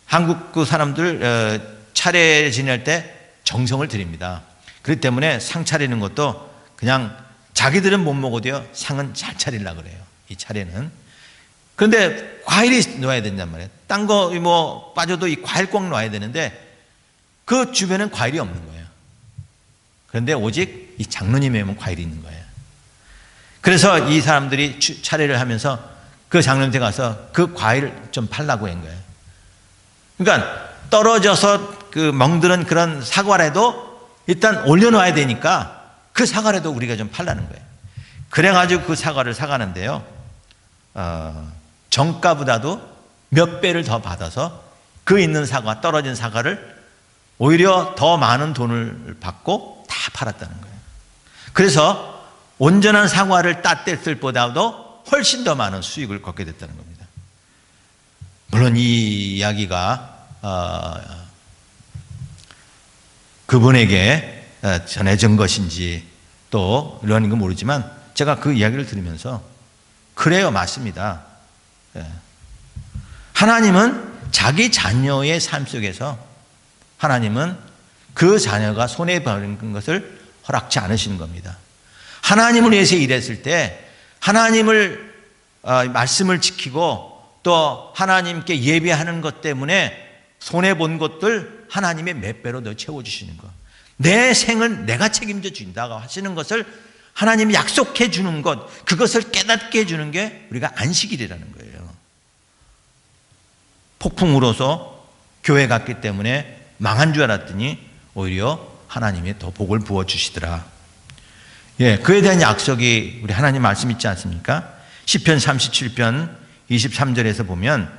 한국 그 사람들 차례 지낼 때 정성을 들입니다. 그렇기 때문에 상 차리는 것도 그냥 자기들은 못 먹어도요 상은 잘 차리려고 그래요. 이 차례는. 그런데 과일이 넣어야 된단 말이에요. 딴 거 뭐 빠져도 이 과일 꼭 넣어야 되는데 그 주변엔 과일이 없는 거예요. 그런데 오직 이 장로님에만 과일이 있는 거예요. 그래서 이 사람들이 차례를 하면서 그 장로님한테 가서 그 과일을 좀 팔라고 한 거예요. 그러니까 떨어져서 그 멍드는 그런 사과라도 일단 올려놔야 되니까 그 사과라도 우리가 좀 팔라는 거예요. 그래가지고 그 사과를 사가는데요. 정가보다도 몇 배를 더 받아서 그 있는 사과, 떨어진 사과를 오히려 더 많은 돈을 받고 다 팔았다는 거예요. 그래서 온전한 사과를 땄을 보다도 훨씬 더 많은 수익을 걷게 됐다는 겁니다. 물론 이 이야기가 그분에게 전해진 것인지 또 이런 건 모르지만 제가 그 이야기를 들으면서 그래요, 맞습니다. 하나님은 자기 자녀의 삶 속에서 하나님은 그 자녀가 손해보는 것을 허락치 않으시는 겁니다. 하나님을 위해서 일했을 때 하나님을 말씀을 지키고 또 하나님께 예배하는 것 때문에 손해본 것들 하나님의 몇 배로 더 채워주시는 것, 내 생을 내가 책임져 준다고 하시는 것을 하나님이 약속해 주는 것, 그것을 깨닫게 해주는 게 우리가 안식일이라는 거예요. 폭풍으로서 교회 갔기 때문에 망한 줄 알았더니 오히려 하나님이 더 복을 부어주시더라. 그에 대한 약속이 우리 하나님 말씀 있지 않습니까? 시편 37편 23절에서 보면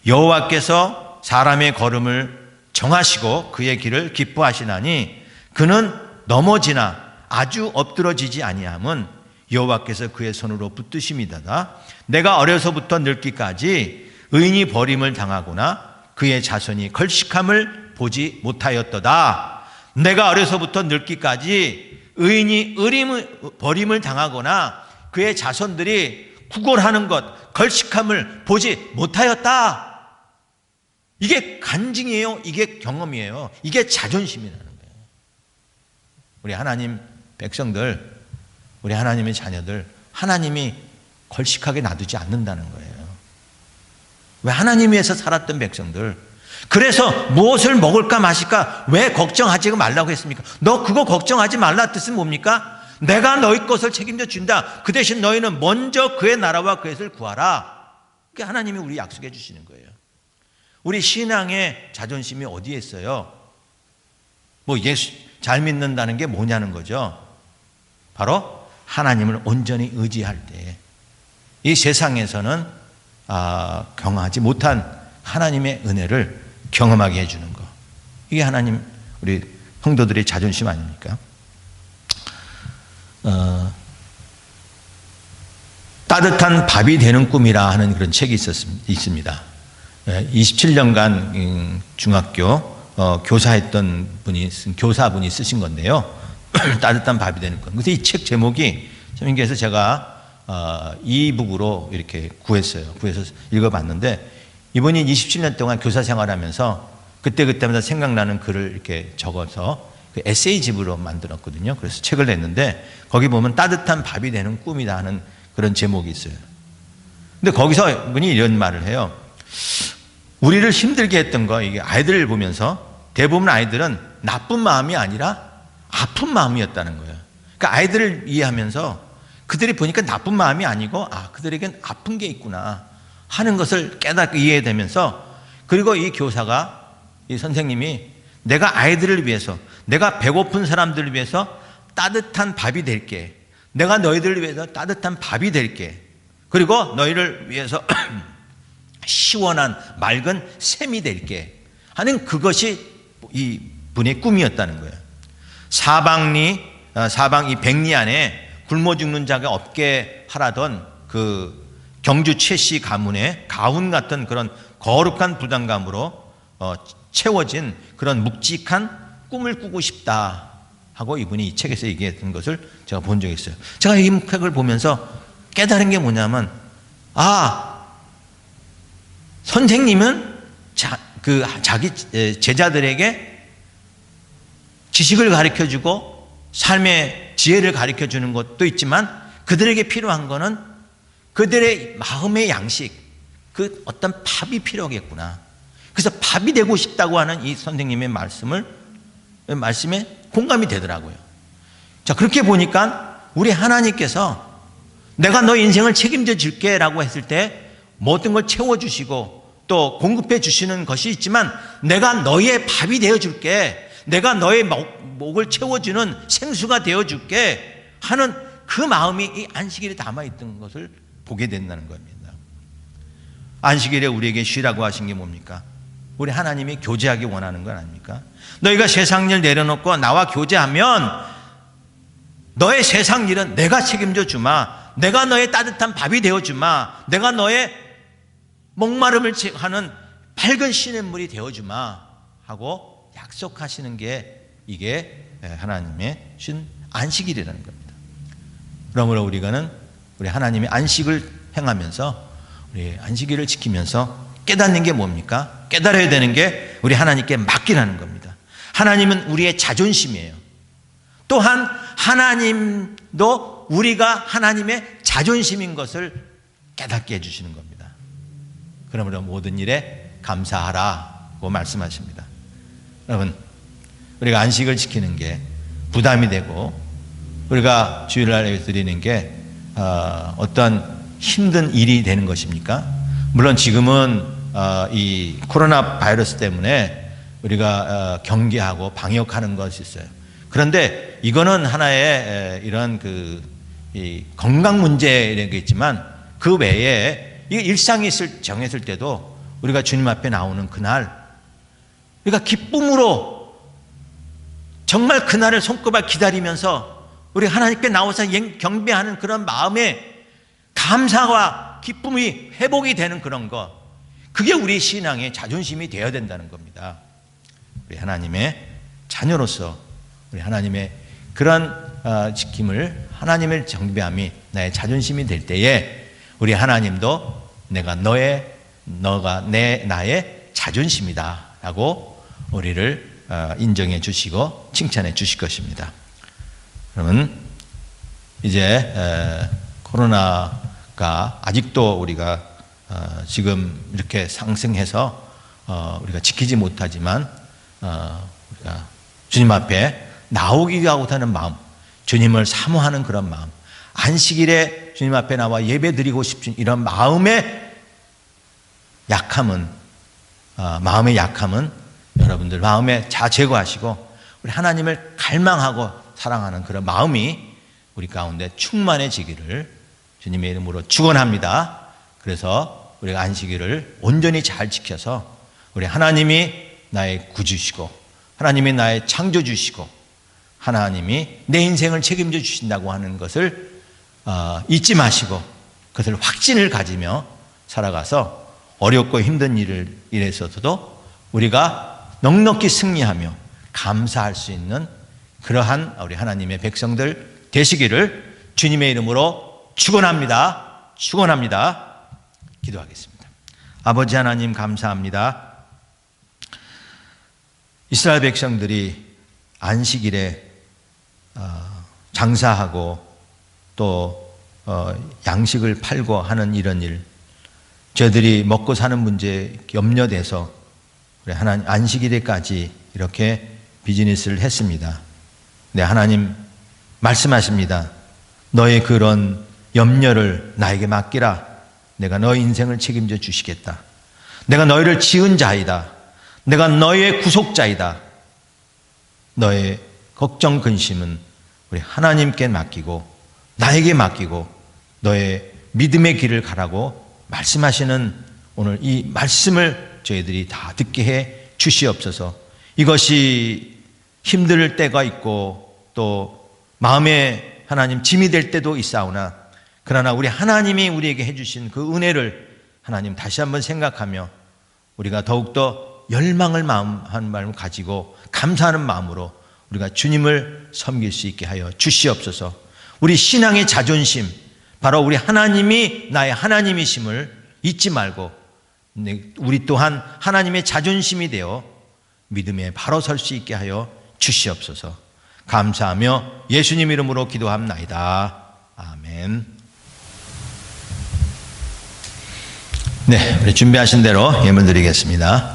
여호와께서 사람의 걸음을 정하시고 그의 길을 기뻐하시나니 그는 넘어지나 아주 엎드러지지 아니함은 여호와께서 그의 손으로 붙드심이다다. 내가 어려서부터 늙기까지 의인이 버림을 당하거나 그의 자손이 걸식함을 보지 못하였도다. 내가 어려서부터 늙기까지 의인이 버림을 당하거나 그의 자손들이 구걸하는 것, 걸식함을 보지 못하였다. 이게 간증이에요. 이게 경험이에요. 이게 자존심이라는 거예요. 우리 하나님 백성들, 우리 하나님의 자녀들, 하나님이 걸식하게 놔두지 않는다는 거예요. 왜? 하나님 위해서 살았던 백성들. 그래서 무엇을 먹을까 마실까 왜 걱정하지 말라고 했습니까? 너 그거 걱정하지 말라 뜻은 뭡니까? 내가 너희 것을 책임져 준다. 그 대신 너희는 먼저 그의 나라와 그의 것을 구하라. 그게 하나님이 우리 약속해 주시는 거예요. 우리 신앙의 자존심이 어디에 있어요? 잘 믿는다는 게 뭐냐는 거죠. 바로 하나님을 온전히 의지할 때 이 세상에서는 경험하지 못한 하나님의 은혜를 경험하게 해주는 거. 이게 하나님 우리 성도들의 자존심 아닙니까? 따뜻한 밥이 되는 꿈이라 하는 그런 책이 있습니다. 27년간 중학교 교사했던 교사분이 쓰신 건데요. 따뜻한 밥이 되는 꿈. 그래서 이 책 제목이 재밌게해서 제가 이북으로 이렇게 구해서 읽어봤는데, 이분이 27년 동안 교사 생활하면서 그때마다 생각나는 글을 이렇게 적어서 그 에세이집으로 만들었거든요. 그래서 책을 냈는데 거기 보면 따뜻한 밥이 되는 꿈이다 하는 그런 제목이 있어요. 근데 거기서 이분이 이런 말을 해요. 우리를 힘들게 했던 거, 이게 아이들을 보면서 대부분 아이들은 나쁜 마음이 아니라 아픈 마음이었다는 거예요. 그러니까 아이들을 이해하면서 그들이 보니까 나쁜 마음이 아니고 그들에겐 아픈 게 있구나 하는 것을 깨닫고 이해되면서, 그리고 이 교사가, 이 선생님이 내가 아이들을 위해서, 내가 배고픈 사람들을 위해서 따뜻한 밥이 될게, 내가 너희들을 위해서 따뜻한 밥이 될게, 그리고 너희를 위해서 시원한 맑은 샘이 될게 하는 그것이 이 분의 꿈이었다는 거예요. 사방 이 백리 안에 굶어 죽는 자가 없게 하라던 그 경주 최씨 가문의 가훈 같은 그런 거룩한 부담감으로 채워진 그런 묵직한 꿈을 꾸고 싶다 하고 이분이 이 책에서 얘기했던 것을 제가 본 적이 있어요. 제가 이 책을 보면서 깨달은 게 뭐냐면, 선생님은 자기 제자들에게 지식을 가르쳐주고 삶의 지혜를 가르쳐주는 것도 있지만, 그들에게 필요한 거는 그들의 마음의 양식, 그 어떤 밥이 필요하겠구나. 그래서 밥이 되고 싶다고 하는 이 선생님의 말씀에 공감이 되더라고요. 자, 그렇게 보니까 우리 하나님께서 내가 너 인생을 책임져 줄게 라고 했을 때 모든 걸 채워주시고 또 공급해 주시는 것이 있지만, 내가 너의 밥이 되어 줄게, 내가 너의 목을 채워주는 생수가 되어 줄게 하는 그 마음이 이 안식일에 담아있던 것을 보게 된다는 겁니다. 안식일에 우리에게 쉬라고 하신 게 뭡니까? 우리 하나님이 교제하기 원하는 건 아닙니까? 너희가 세상 일 내려놓고 나와 교제하면 너의 세상 일은 내가 책임져 주마, 내가 너의 따뜻한 밥이 되어 주마, 내가 너의 목마름을 하는 밝은 시냇물이 되어 주마 하고 약속하시는 게 이게 하나님의 신 안식일이라는 겁니다. 그러므로 우리는 우리 하나님의 안식을 행하면서 우리 안식일을 지키면서 깨닫는 게 뭡니까? 깨달아야 되는 게 우리 하나님께 맡기라는 겁니다. 하나님은 우리의 자존심이에요. 또한 하나님도 우리가 하나님의 자존심인 것을 깨닫게 해주시는 겁니다. 그러므로 모든 일에 감사하라고 말씀하십니다. 여러분, 우리가 안식을 지키는 게 부담이 되고 우리가 주일날에 드리는 게 어떤 힘든 일이 되는 것입니까? 물론 지금은 이 코로나 바이러스 때문에 우리가 경계하고 방역하는 것이 있어요. 그런데 이거는 하나의 이런 이 건강 문제겠지만, 그 외에 이 일상이 정했을 때도 우리가 주님 앞에 나오는 그날, 우리가 기쁨으로 정말 그날을 손꼽아 기다리면서 우리 하나님께 나와서 경배하는 그런 마음에 감사와 기쁨이 회복이 되는 그런 것, 그게 우리 신앙의 자존심이 되어야 된다는 겁니다. 우리 하나님의 자녀로서 우리 하나님의 그런 지킴을, 하나님을 경배함이 나의 자존심이 될 때에 우리 하나님도 너가 나의 자존심이다 라고 우리를 인정해 주시고 칭찬해 주실 것입니다. 그러면 이제 코로나가 아직도 우리가 지금 이렇게 상승해서 우리가 지키지 못하지만 우리가 주님 앞에 나오기가 하는 마음, 주님을 사모하는 그런 마음, 안식일에 주님 앞에 나와 예배드리고 싶은 이런 마음의 약함은 여러분들 마음에 제거하시고 우리 하나님을 갈망하고 사랑하는 그런 마음이 우리 가운데 충만해지기를 주님의 이름으로 축원합니다. 그래서 우리가 안식일을 온전히 잘 지켜서 우리 하나님이 나의 구주시고 하나님이 나의 창조주시고 하나님이 내 인생을 책임져 주신다고 하는 것을 잊지 마시고 그것을 확신을 가지며 살아가서 어렵고 힘든 일에 있어서도 우리가 넉넉히 승리하며 감사할 수 있는 그러한 우리 하나님의 백성들 되시기를 주님의 이름으로 축원합니다. 축원합니다. 기도하겠습니다. 아버지 하나님 감사합니다. 이스라엘 백성들이 안식일에 장사하고 또 양식을 팔고 하는 이런 일, 저희들이 먹고 사는 문제에 염려돼서 우리 하나님 안식일에까지 이렇게 비즈니스를 했습니다. 네, 하나님 말씀하십니다. 너의 그런 염려를 나에게 맡기라. 내가 너의 인생을 책임져 주시겠다. 내가 너희를 지은 자이다. 내가 너의 구속자이다. 너의 걱정 근심은 우리 하나님께 맡기고 나에게 맡기고 너의 믿음의 길을 가라고 말씀하시는 오늘 이 말씀을 저희들이 다 듣게 해 주시옵소서. 이것이 힘들 때가 있고 또 마음에 하나님 짐이 될 때도 있사오나 그러나 우리 하나님이 우리에게 해주신 그 은혜를 하나님 다시 한번 생각하며 우리가 더욱더 열망을 한 마음을 가지고 감사하는 마음으로 우리가 주님을 섬길 수 있게 하여 주시옵소서. 우리 신앙의 자존심, 바로 우리 하나님이 나의 하나님이심을 잊지 말고 우리 또한 하나님의 자존심이 되어 믿음에 바로 설 수 있게 하여 주시옵소서. 감사하며 예수님 이름으로 기도합나이다. 아멘. 네, 우리 준비하신 대로 예물 드리겠습니다.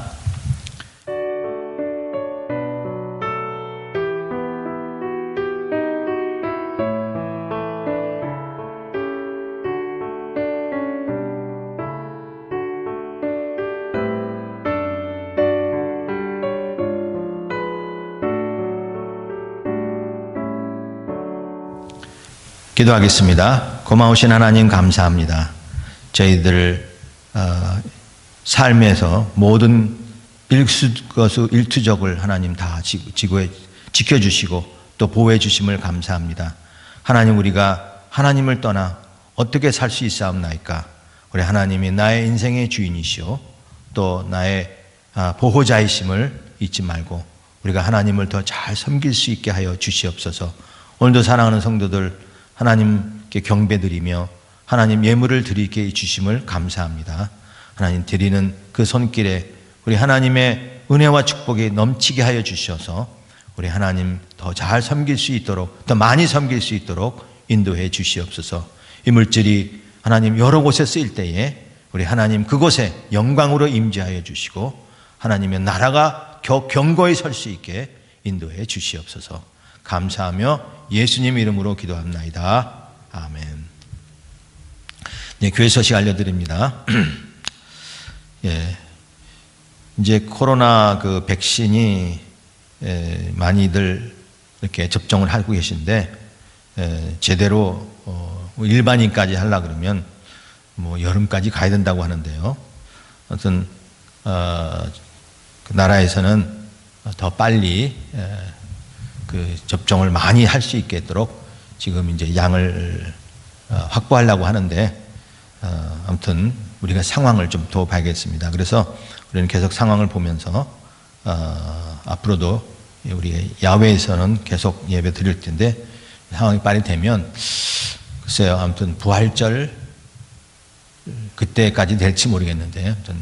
기도하겠습니다. 고마우신 하나님 감사합니다. 저희들 삶에서 모든 일투족을 하나님 다 지켜주시고 또 보호해 주심을 감사합니다. 하나님, 우리가 하나님을 떠나 어떻게 살 수 있사옵나이까? 우리 하나님이 나의 인생의 주인이시오 또 나의 보호자이심을 잊지 말고 우리가 하나님을 더 잘 섬길 수 있게 하여 주시옵소서. 오늘도 사랑하는 성도들 하나님께 경배드리며 하나님 예물을 드리게 해주심을 감사합니다. 하나님 드리는 그 손길에 우리 하나님의 은혜와 축복이 넘치게 하여 주셔서 우리 하나님 더 잘 섬길 수 있도록 더 많이 섬길 수 있도록 인도해 주시옵소서. 이 물질이 하나님 여러 곳에 쓰일 때에 우리 하나님 그곳에 영광으로 임재하여 주시고 하나님의 나라가 견고히 설 수 있게 인도해 주시옵소서. 감사하며 예수님 이름으로 기도합나이다. 아멘. 네, 교회 소식 알려드립니다. 예, 이제 코로나 그 백신이 많이들 이렇게 접종을 하고 계신데 제대로 일반인까지 하려 그러면 뭐 여름까지 가야 된다고 하는데요. 아무튼 그 나라에서는 더 빨리 그 접종을 많이 할 수 있도록 지금 이제 양을 확보하려고 하는데 아무튼 우리가 상황을 좀 더 봐야겠습니다. 그래서 우리는 계속 상황을 보면서 앞으로도 우리 야외에서는 계속 예배 드릴 텐데 상황이 빨리 되면 글쎄요, 아무튼 부활절 그때까지 될지 모르겠는데 아무튼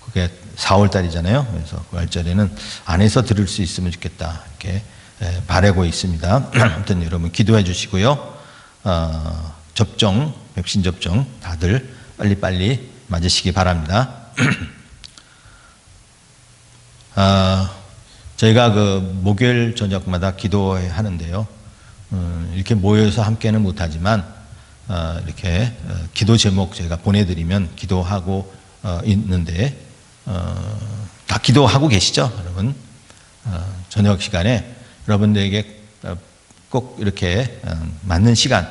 그게 4월 달이잖아요. 그래서 부활절에는 안에서 들을 수 있으면 좋겠다 이렇게 바라고 있습니다. 아무튼 여러분 기도해 주시고요. 백신 접종 다들 빨리빨리 맞으시기 바랍니다. 저희가 그 목요일 저녁마다 기도하는데요. 이렇게 모여서 함께는 못하지만 이렇게 기도 제목 제가 보내드리면 기도하고 있는데 다 기도하고 계시죠, 여러분? 저녁 시간에 여러분들에게 꼭 이렇게 맞는 시간,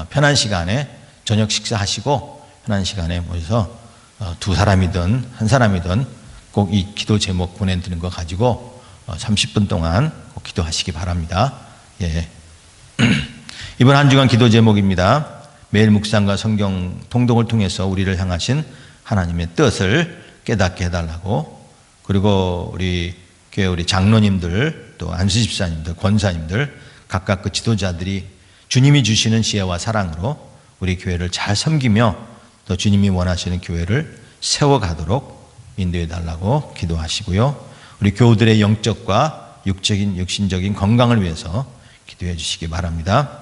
편한 시간에 저녁 식사하시고 편한 시간에 모여서 두 사람이든 한 사람이든 꼭 이 기도 제목 보내드리는 거 가지고 30분 동안 꼭 기도하시기 바랍니다. 예. 이번 한 주간 기도 제목입니다. 매일 묵상과 성경 통독을 통해서 우리를 향하신 하나님의 뜻을 깨닫게 해달라고, 그리고 우리 교회 우리 장로님들 또 안수 집사님들 권사님들 각각 그 지도자들이 주님이 주시는 지혜와 사랑으로 우리 교회를 잘 섬기며 또 주님이 원하시는 교회를 세워가도록 인도해 달라고 기도하시고요. 우리 교우들의 영적과 육신적인 건강을 위해서 기도해 주시기 바랍니다.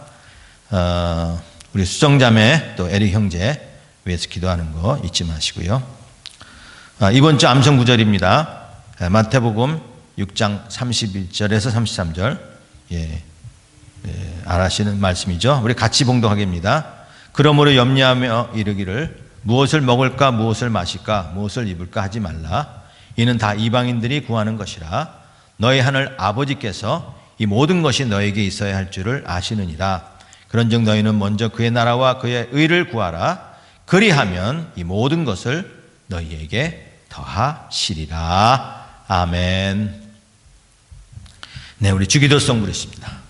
우리 수정자매 또 에릭 형제 위해서 기도하는 거 잊지 마시고요. 이번 주 암송 구절입니다. 마태복음 6장 31절에서 33절. 알아시는 말씀이죠. 우리 같이 봉독하겠습니다. 그러므로 염려하며 이르기를 무엇을 먹을까 무엇을 마실까 무엇을 입을까 하지 말라. 이는 다 이방인들이 구하는 것이라. 너희 하늘 아버지께서 이 모든 것이 너에게 있어야 할 줄을 아시느니라. 그런즉 너희는 먼저 그의 나라와 그의 의를 구하라. 그리하면 이 모든 것을 너희에게 더하시리라. 아멘. 네, 우리 주기도송 부르십니다.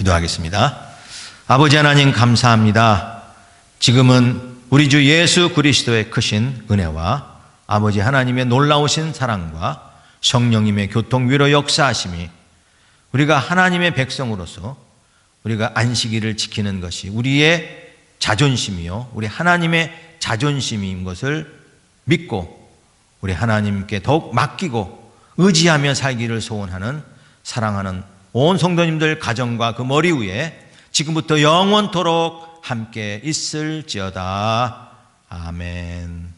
기도하겠습니다. 아버지 하나님 감사합니다. 지금은 우리 주 예수 그리스도의 크신 은혜와 아버지 하나님의 놀라우신 사랑과 성령님의 교통 위로 역사하심이 우리가 하나님의 백성으로서 우리가 안식일을 지키는 것이 우리의 자존심이요 우리 하나님의 자존심인 것을 믿고 우리 하나님께 더욱 맡기고 의지하며 살기를 소원하는 사랑하는 온 성도님들 가정과 그 머리 위에 지금부터 영원토록 함께 있을지어다. 아멘.